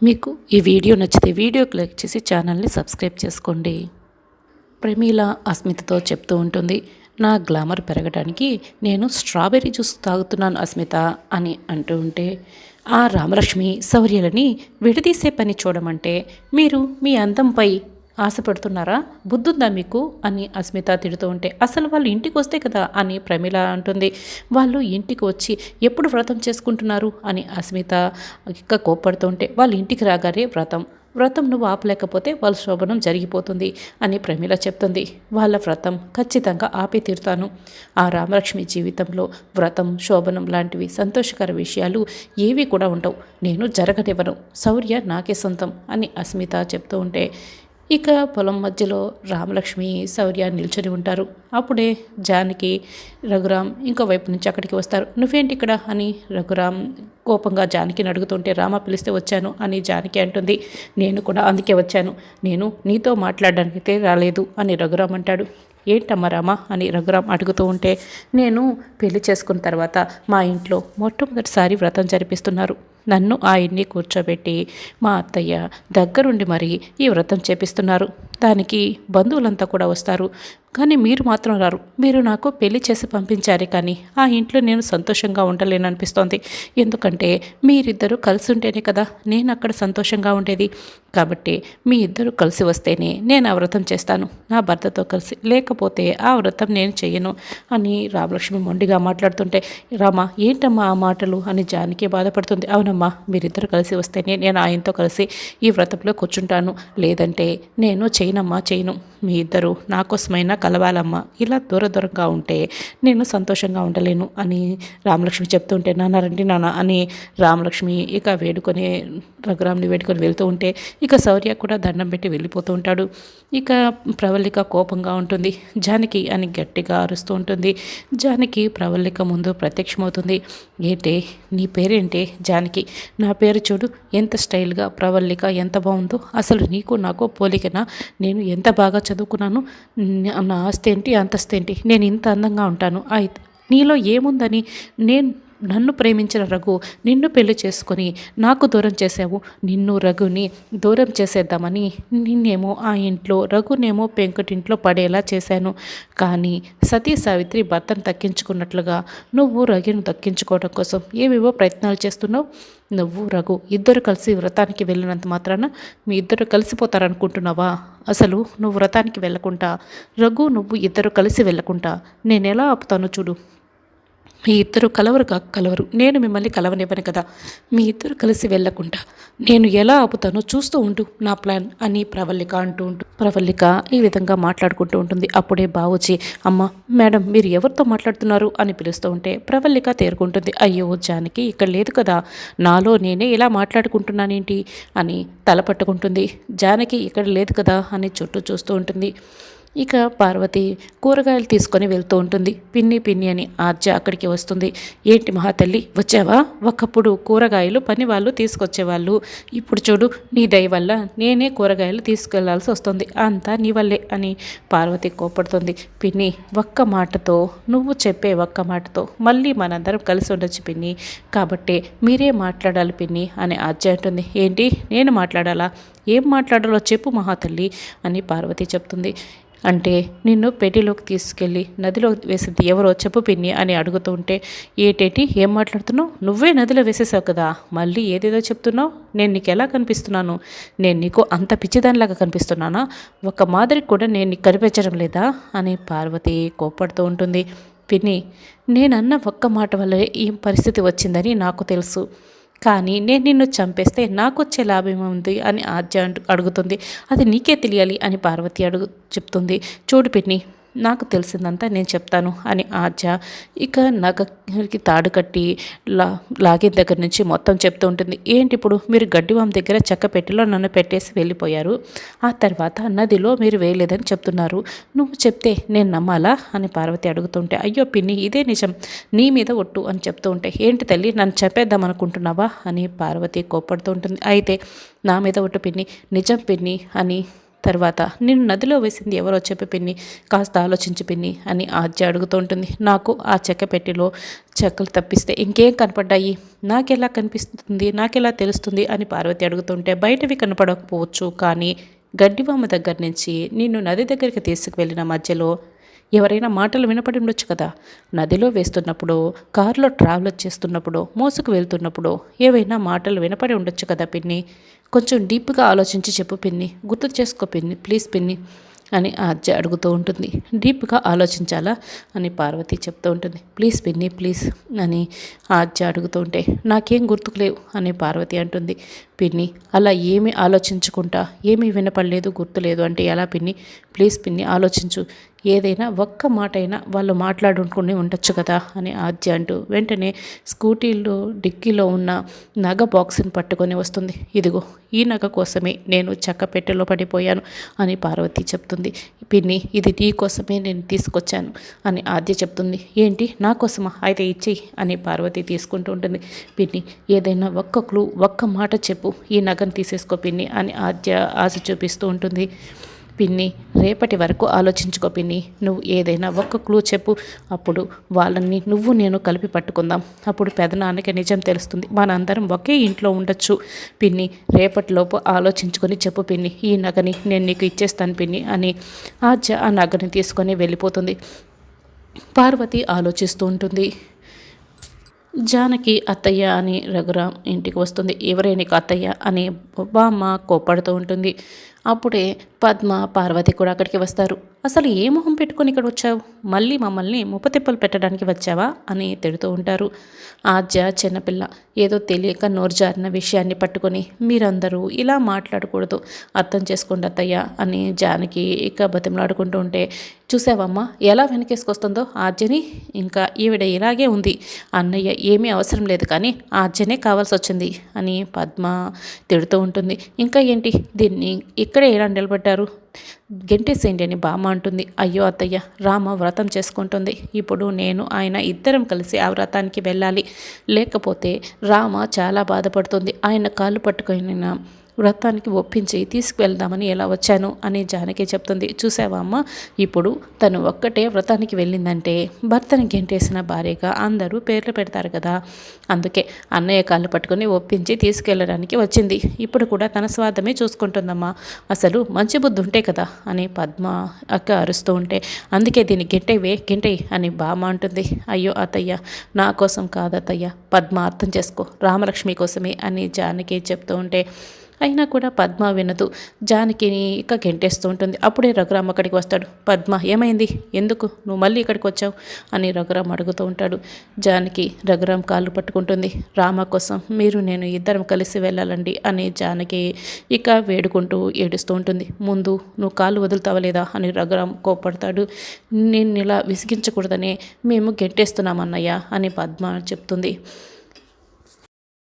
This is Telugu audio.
మీకు ఈ వీడియో నచ్చితే వీడియోకి లైక్ చేసి ఛానల్ని సబ్స్క్రైబ్ చేసుకోండి. ప్రమీల అస్మితతో చెప్తూ ఉంటుంది, నా గ్లామర్ పెరగడానికి నేను స్ట్రాబెర్రీ జ్యూస్ తాగుతున్నాను అస్మిత అని అంటూ ఉంటే, ఆ రామలక్ష్మి శౌర్యలని విడదీసే పని చూడమంటే మీరు మీ అందంపై ఆశపడుతున్నారా? బుద్ధుందా మీకు అని అస్మిత తిడుతూ ఉంటే, అసలు వాళ్ళు ఇంటికి వస్తే కదా అని ప్రమీల అంటుంది. వాళ్ళు ఇంటికి వచ్చి ఎప్పుడు వ్రతం చేసుకుంటున్నారు అని అస్మిత ఇంకా కోప్పడుతూ ఉంటే, వాళ్ళు ఇంటికి రాగానే వ్రతం నువ్వు ఆపలేకపోతే వాళ్ళ శోభనం జరిగిపోతుంది అని ప్రమీల చెప్తుంది. వాళ్ళ వ్రతం ఖచ్చితంగా ఆపి తీరుతాను. ఆ రామలక్ష్మి జీవితంలో వ్రతం శోభనం లాంటివి సంతోషకర విషయాలు ఏవి కూడా ఉండవు. నేను జరగనివ్వను. శౌర్య నాకే సొంతం అని అస్మిత చెప్తూ ఉంటే, ఇక పొలం మధ్యలో రామలక్ష్మి శౌర్య నిల్చొని ఉంటారు. అప్పుడే జానకి రఘురాం ఇంకో వైపు నుంచి అక్కడికి వస్తారు. నువ్వేంటి ఇక్కడ అని రఘురాం కోపంగా జానకిని అడుగుతుంటే, రామ పిలిస్తే వచ్చాను అని జానకి అంటుంది. నేను కూడా అందుకే వచ్చాను, నేను నీతో మాట్లాడడానికైతే రాలేదు అని రఘురాం అంటాడు. ఏంటమ్మా రామా అని రఘురాం అడుగుతూ ఉంటే, నేను పెళ్లి చేసుకున్న తర్వాత మా ఇంట్లో మొట్టమొదటిసారి వ్రతం జరిపిస్తున్నారు. నన్ను ఆయన్ని కూర్చోబెట్టి మా అత్తయ్య దగ్గరుండి మరి ఈ వ్రతం చేపిస్తున్నారు. దానికి బంధువులంతా కూడా వస్తారు, కానీ మీరు మాత్రం రారు. మీరు నాకు పెళ్లి చేసి పంపించారే కానీ ఆ ఇంట్లో నేను సంతోషంగా ఉండలేననిపిస్తోంది. ఎందుకంటే మీరిద్దరూ కలిసి ఉంటేనే కదా నేను అక్కడ సంతోషంగా ఉండేది. కాబట్టి మీ ఇద్దరు కలిసి వస్తేనే నేను ఆ వ్రతం చేస్తాను, నా భర్తతో కలిసి. లేకపోతే ఆ వ్రతం నేను చెయ్యను అని రామలక్ష్మి మొండిగా మాట్లాడుతుంటే, రామా ఏంటమ్మా ఆ మాటలు అని జానకి బాధపడుతుంది. అవునమ్మా, మీరిద్దరు కలిసి వస్తేనే నేను ఆయనతో కలిసి ఈ వ్రతంలో కూర్చుంటాను, లేదంటే నేను చేయను. మీ ఇద్దరు నా కోసమైనా కలవాలమ్మా. ఇలా దూరంగా ఉంటే నేను సంతోషంగా ఉండలేను అని రామలక్ష్మి చెప్తుంటే, నాన్న రండి నాన్న అని రామలక్ష్మి ఇక రఘురామ్ని వేడుకొని వెళ్తూ ఉంటే, ఇక శౌర్య కూడా దండం పెట్టి వెళ్ళిపోతూ ఉంటాడు. ఇక ప్రవల్లిక కోపంగా ఉంటుంది. జానకి అని గట్టిగా అరుస్తూ ఉంటుంది. జానకి ప్రవల్లిక ముందు ప్రత్యక్షమవుతుంది. ఏంటే నీ పేరేంటే? జానకి. నా పేరు చూడు ఎంత స్టైల్గా ప్రవల్లిక, ఎంత బాగుందో. అసలు నీకు నాకు పోలికనా? నేను ఎంత బాగా చదువుకున్నాను, నా ఆస్తి ఏంటి అంతస్తు ఏంటి, నేను ఇంత అందంగా ఉంటాను. అయితే నీలో ఏముందని నన్ను ప్రేమించిన రఘు నిన్ను పెళ్లి చేసుకొని నాకు దూరం చేసావు. నిన్ను రఘుని దూరం చేసేద్దామని నిన్నేమో ఆ ఇంట్లో, రఘునేమో పెంకుటింట్లో పడేలా చేశాను. కానీ సతీ సావిత్రి భర్తను దక్కించుకున్నట్లుగా నువ్వు రఘును దక్కించుకోవడం కోసం ఏవేవో ప్రయత్నాలు చేస్తున్నావు. నువ్వు రఘు ఇద్దరు కలిసి వ్రతానికి వెళ్ళినంత మాత్రాన మీ ఇద్దరు కలిసిపోతారనుకుంటున్నావా? అసలు నువ్వు వ్రతానికి వెళ్ళకుండా, రఘు నువ్వు ఇద్దరు కలిసి వెళ్ళకుండా నేను ఎలా ఆపుతానో చూడు. మీ ఇద్దరు కలవరు, నేను మిమ్మల్ని కలవనివ్వను కదా. మీ ఇద్దరు కలిసి వెళ్ళకుండా నేను ఎలా ఆపుతానో చూస్తూ ఉండు నా ప్లాన్ అని ప్రవల్లిక ఈ విధంగా మాట్లాడుకుంటూ ఉంటుంది. అప్పుడే బావొచ్చి, అమ్మ మేడం మీరు ఎవరితో మాట్లాడుతున్నారు అని పిలుస్తూ ఉంటే ప్రవల్లిక తేరుకుంటుంది. అయ్యో జానకి ఇక్కడ లేదు కదా, నాలో నేనే ఇలా మాట్లాడుకుంటున్నానేంటి అని తల పట్టుకుంటుంది. జానకి ఇక్కడ లేదు కదా అని చుట్టూ చూస్తూ ఉంటుంది. ఇక పార్వతి కూరగాయలు తీసుకొని వెళ్తూ ఉంటుంది. పిన్ని అని ఆర్జ అక్కడికి వస్తుంది. ఏంటి మహాతల్లి వచ్చావా? ఒకప్పుడు కూరగాయలు పని వాళ్ళు తీసుకొచ్చేవాళ్ళు, ఇప్పుడు చూడు నీ దయ వల్ల నేనే కూరగాయలు తీసుకెళ్లాల్సి వస్తుంది, అంతా నీ వల్లే అని పార్వతి కోపడుతుంది. పిన్ని ఒక్క మాటతో, నువ్వు చెప్పే ఒక్క మాటతో మళ్ళీ మనందరం కలిసి ఉండొచ్చు పిన్ని, కాబట్టి మీరే మాట్లాడాలి పిన్ని అని ఆర్జ అంటుంది. ఏంటి నేను మాట్లాడాలా? ఏం మాట్లాడాలో చెప్పు మహాతల్లి అని పార్వతి చెప్తుంది. అంటే నిన్ను పెళ్లిలోకి తీసుకెళ్ళి నదిలో వేసింది ఎవరో చెప్పు పిన్ని అని అడుగుతూ ఉంటే, ఏటేటి ఏం మాట్లాడుతున్నావు? నువ్వే నదిలో వేసేసావు కదా, మళ్ళీ ఏదేదో చెప్తున్నావు. నేను నీకు ఎలా కనిపిస్తున్నాను? నేను నీకు అంత పిచ్చిదానిలాగా కనిపిస్తున్నానా? ఒక మాదిరి కూడా నేను నీకు కనిపించడం లేదా అని పార్వతి కోప్పడుతూ ఉంటుంది. పిన్ని నేనన్న ఒక్క మాట వల్లే ఈ పరిస్థితి వచ్చిందని నాకు తెలుసు, కానీ నేను నిన్ను చంపేస్తే నాకొచ్చే లాభం ఉంది అని ఆర్య అడుగుతుంది. అది నీకే తెలియాలి అని పార్వతి చెప్తుంది. చూడు పిన్ని నాకు తెలిసిందంతా నేను చెప్తాను అని ఆర్య ఇక నగకి తాడు కట్టి లాగిన దగ్గర నుంచి మొత్తం చెప్తూ ఉంటుంది. ఏంటి ఇప్పుడు మీరు గడ్డివాం దగ్గర చెక్క పెట్టిలో నన్ను పెట్టేసి వెళ్ళిపోయారు, ఆ తర్వాత నదిలో మీరు వేయలేదని చెప్తున్నారు, నువ్వు చెప్తే నేను నమ్మాలా అని పార్వతి అడుగుతుంటే, అయ్యో పిన్ని ఇదే నిజం, నీ మీద ఒట్టు అని చెప్తూ ఉంటే, ఏంటి తల్లి నన్ను చెప్పేద్దాం అనుకుంటున్నావా అని పార్వతి కోప్పడుతూ ఉంటుంది. అయితే నా మీద ఒట్టు పిన్ని, నిజం పిన్ని అని తర్వాత నిన్ను నదిలో వేసింది ఎవరో చెప్పి పిన్ని, కాస్త ఆలోచించి పిన్ని అని ఆద్య అడుగుతూ ఉంటుంది. నాకు ఆ చెక్క పెట్టెలో చెక్కలు తప్పిస్తే ఇంకేం కనపడ్డాయి, నాకెలా కనిపిస్తుంది, నాకెలా తెలుస్తుంది అని పార్వతి అడుగుతుంటే, బయటవి కనపడకపోవచ్చు కానీ గడ్డివామ దగ్గర నుంచి నిన్ను నది దగ్గరికి తీసుకువెళ్ళిన మధ్యలో ఎవరైనా మాటలు వినపడి ఉండొచ్చు కదా. నదిలో వేస్తున్నప్పుడు, కారులో ట్రావెల్ చేస్తున్నప్పుడు, మోసుకు వెళ్తున్నప్పుడు ఏవైనా మాటలు వినపడి ఉండొచ్చు కదా పిన్ని. కొంచెం డీప్గా ఆలోచించి చెప్పు పిన్ని, గుర్తు చేసుకో పిన్ని, ప్లీజ్ పిన్ని అని ఆద్య అడుగుతూ ఉంటుంది. డీప్గా ఆలోచించాలా అని పార్వతి చెప్తూ ఉంటుంది. ప్లీజ్ పిన్ని ప్లీజ్ అని ఆద్య అడుగుతూ ఉంటే, నాకేం గుర్తుకు లేవు అని పార్వతి అంటుంది. పిన్ని అలా ఏమీ ఆలోచించుకుంటా ఏమీ వినపడలేదు గుర్తులేదు అంటే ఎలా పిన్ని, ప్లీజ్ పిన్ని ఆలోచించు, ఏదైనా ఒక్క మాట అయినా వాళ్ళు మాట్లాడుకుని ఉండొచ్చు కదా అని ఆద్య అంటూ వెంటనే స్కూటీలో డిక్కీలో ఉన్న నగ బాక్స్ని పట్టుకొని వస్తుంది. ఇదిగో ఈ నగ కోసమే నేను చెక్క పెట్టెలో పడిపోయాను అని పార్వతి చెప్తుంది. పిన్ని ఇది నీ కోసమే నేను తీసుకొచ్చాను అని ఆద్య చెప్తుంది. ఏంటి నా కోసమా, అయితే ఇచ్చేయి అని పార్వతి తీసుకుంటూ ఉంటుంది. పిన్ని ఏదైనా ఒక్క క్లూ ఒక్క మాట చెప్పు, ఈ నగను తీసేసుకో పిన్ని అని ఆద్య ఆశ చూపిస్తూ ఉంటుంది. పిన్ని రేపటి వరకు ఆలోచించుకో పిన్ని, నువ్వు ఏదైనా ఒక్క క్లూ చెప్పు, అప్పుడు వాళ్ళని నువ్వు నేను కలిపి పట్టుకుందాం, అప్పుడు పెదనాన్నకి నిజం తెలుస్తుంది, మనందరం ఒకే ఇంట్లో ఉండొచ్చు పిన్ని, రేపటిలోపు ఆలోచించుకొని చెప్పు పిన్ని, ఈ నగని నేను నీకు ఇచ్చేస్తాను పిన్ని అని ఆద్య ఆ నగని తీసుకొని వెళ్ళిపోతుంది. పార్వతి ఆలోచిస్తూ ఉంటుంది. జానకి అత్తయ్య అని రఘురామ్ ఇంటికి వస్తుంది. ఎవరే నీకు అత్తయ్య అని బామ్మ కోప్పడుతూ ఉంటుంది. అప్పుడే పద్మ పార్వతి కూడా అక్కడికి వస్తారు. అసలు ఏ మొహం పెట్టుకొని ఇక్కడ వచ్చావు, మళ్ళీ మమ్మల్ని ముప్పతిప్పలు పెట్టడానికి వచ్చావా అని తిడుతూ ఉంటారు. ఆద్య చిన్నపిల్ల ఏదో తెలియక నోరు జారిన విషయాన్ని పట్టుకొని మీరందరూ ఇలా మాట్లాడకూడదు, అర్థం చేసుకోండి అత్తయ్య అని జానకి ఇక బతిమలాడుకుంటూ ఉంటే, చూసావమ్మా ఎలా వెనకేసుకొస్తుందో ఆద్యని, ఇంకా ఈవిడ ఇలాగే ఉంది, అన్నయ్య ఏమీ అవసరం లేదు కానీ ఆద్యనే కావాల్సి వచ్చింది అని పద్మ తిడుతూ ఉంటుంది. ఇంకా ఏంటి దీన్ని ఇక్కడే ఎలా నిలబడ్డారు, గెంటేసేయండి అని బామ్మ అంటుంది. అయ్యో అత్తయ్య రామ వ్రతం చేసుకుంటుంది, ఇప్పుడు నేను ఆయన ఇద్దరం కలిసి ఆ వ్రతానికి వెళ్ళాలి, లేకపోతే రామ చాలా బాధపడుతుంది, ఆయన కాళ్ళు పట్టుకొని వ్రతానికి ఒప్పించి తీసుకువెళ్దామని ఎలా వచ్చాను అని జానకి చెప్తుంది. చూసావా అమ్మ, ఇప్పుడు తను ఒక్కటే వ్రతానికి వెళ్ళిందంటే భర్తని గెంటేసిన భార్యగా అందరూ పేర్లు పెడతారు కదా, అందుకే అన్నయ్య కాళ్ళు పట్టుకొని ఒప్పించి తీసుకెళ్ళడానికి వచ్చింది, ఇప్పుడు కూడా తన స్వార్థమే చూసుకుంటుందమ్మా, అసలు మంచి బుద్ధి ఉంటే కదా అని పద్మ అక్క అరుస్తూ ఉంటే, అందుకే దీన్ని గెంటే అని బామ్మ అంటుంది. అయ్యో అత్తయ్య నా కోసం కాదత్తయ్య, పద్మ అర్థం చేసుకో, రామలక్ష్మి కోసమే అని జానకి చెప్తూ ఉంటే అయినా కూడా పద్మ వినదు. జానకిని ఇక గెంటేస్తూ ఉంటుంది. అప్పుడే రఘురామ్ అక్కడికి వస్తాడు. పద్మ ఏమైంది, ఎందుకు నువ్వు మళ్ళీ ఇక్కడికి వచ్చావు అని రఘురామ్ అడుగుతూ ఉంటాడు. జానకి రఘురామ్ కాళ్ళు పట్టుకుంటుంది. రామ కోసం మీరు నేను ఇద్దరం కలిసి వెళ్ళాలండి అని జానకి ఇక వేడుకుంటూ ఏడుస్తూ ఉంటుంది. ముందు నువ్వు కాళ్ళు వదులుతావలేదా అని రఘురామ్ కోప్పడతాడు. నేను ఇలా విసిగించకూడదనే మేము గెంటేస్తున్నామన్నయ్య అని పద్మ చెప్తుంది.